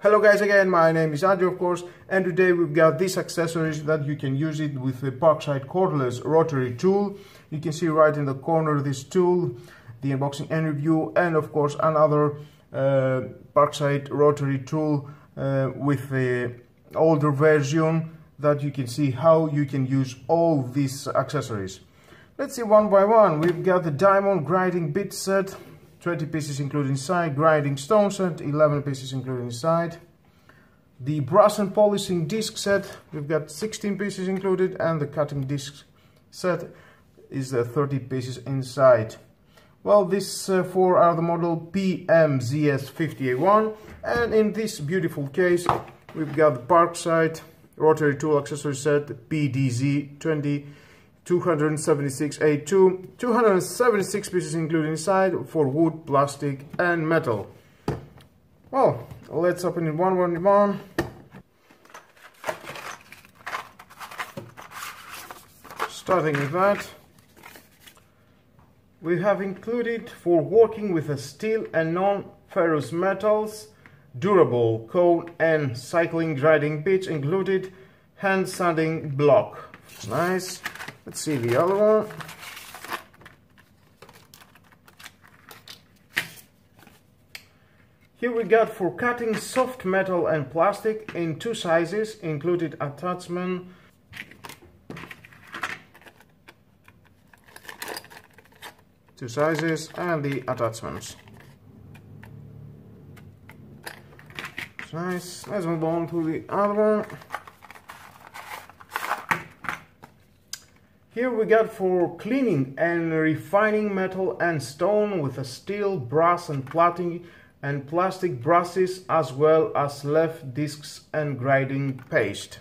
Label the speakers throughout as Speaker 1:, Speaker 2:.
Speaker 1: Hello guys again, my name is Andrew of course, and today we've got these accessories that you can use it with the Parkside cordless rotary tool. You can see right in the corner this tool, the unboxing and review, and of course another Parkside rotary tool with the older version that you can see how you can use all these accessories. Let's see one by one. We've got the diamond grinding bit set, 20 pieces included inside, grinding stone set, 11 pieces included inside. The brass and polishing disc set, we've got 16 pieces included, and the cutting disc set is 30 pieces inside. Well, these four are the model PMZS 58-1, and in this beautiful case we've got the Parkside rotary tool accessory set PDZ 276A2, 276 pieces included inside for wood, plastic and metal. Well, let's open it one by one. Starting with that, we have included for working with a steel and non-ferrous metals, durable cone and cycling grinding bits included, hand sanding block. Nice. Let's see the other one. Here we got for cutting soft metal and plastic in two sizes, included attachment. Two sizes and the attachments. It's nice. Let's move on to the other one. Here we got for cleaning and refining metal and stone with a steel, brass and plastic brushes, as well as left discs and grinding paste.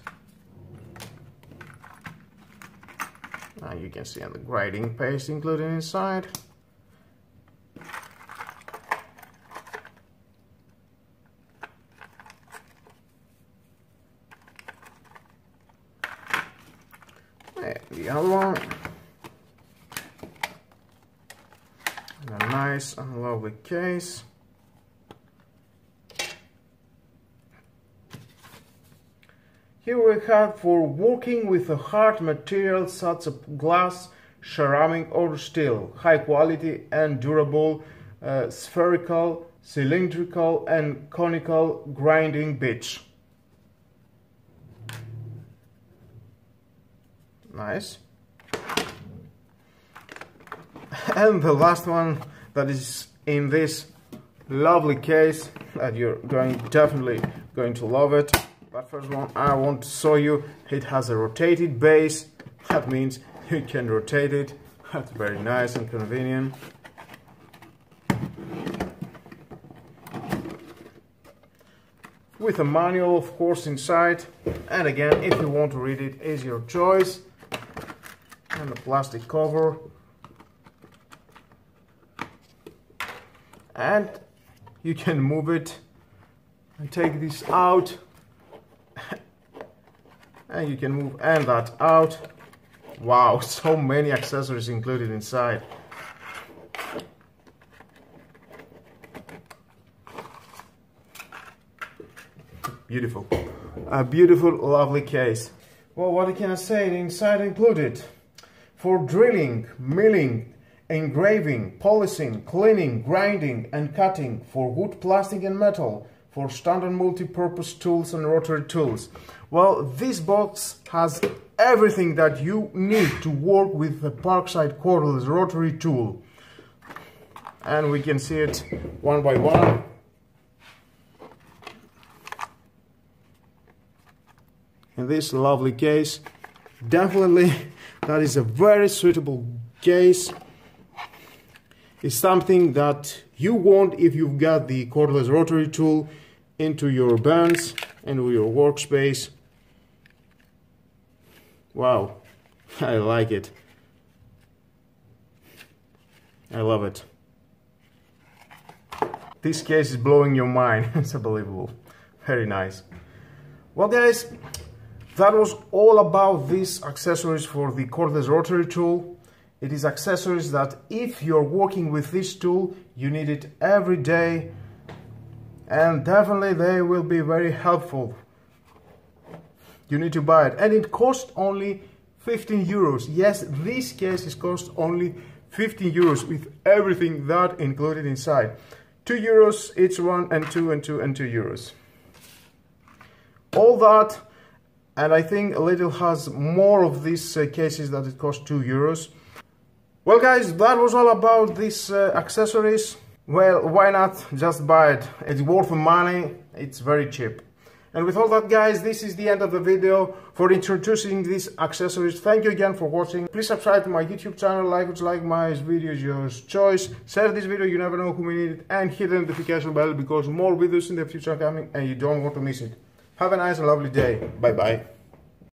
Speaker 1: Now you can see the grinding paste included inside. The other one, and a nice and lovely case. Here we have for working with a hard material such as glass, ceramic or steel, high quality and durable spherical, cylindrical and conical grinding bits. Nice. And the last one that is in this lovely case that you're definitely going to love it. But first one I want to show you, it has a rotated base. That means you can rotate it. That's very nice and convenient. With a manual of course inside, and again if you want to read it is your choice. And the plastic cover, and you can move it and take this out, and you can move and that out. Wow, so many accessories included inside. Beautiful, a beautiful lovely case. Well, what can I say? The inside included for drilling, milling, engraving, polishing, cleaning, grinding and cutting, for wood, plastic and metal, for standard multi-purpose tools and rotary tools. Well, this box has everything that you need to work with the Parkside cordless rotary tool. And we can see it one by one. In this lovely case, definitely that is a very suitable case. It's something that you want if you've got the cordless rotary tool into your bands and your workspace. Wow, I like it. I love it. This case is blowing your mind. It's unbelievable. Very nice. Well guys, that was all about these accessories for the cordless rotary tool. It is accessories that if you're working with this tool, you need it every day and definitely they will be very helpful. You need to buy it, and it costs only 15 euros. Yes, these cases cost only 15 euros with everything that included inside. 2 euros each one, and 2 and 2 and 2 euros. All that, and I think Lidl has more of these cases that it costs 2 euros. Well guys, that was all about these accessories. Well, why not just buy it? It's worth the money, it's very cheap. And with all that guys, this is the end of the video for introducing these accessories. Thank you again for watching. Please subscribe to my YouTube channel, like my videos, your choice. Share this video, you never know who may need it. And hit the notification bell because more videos in the future are coming and you don't want to miss it. Have a nice and lovely day. Bye bye.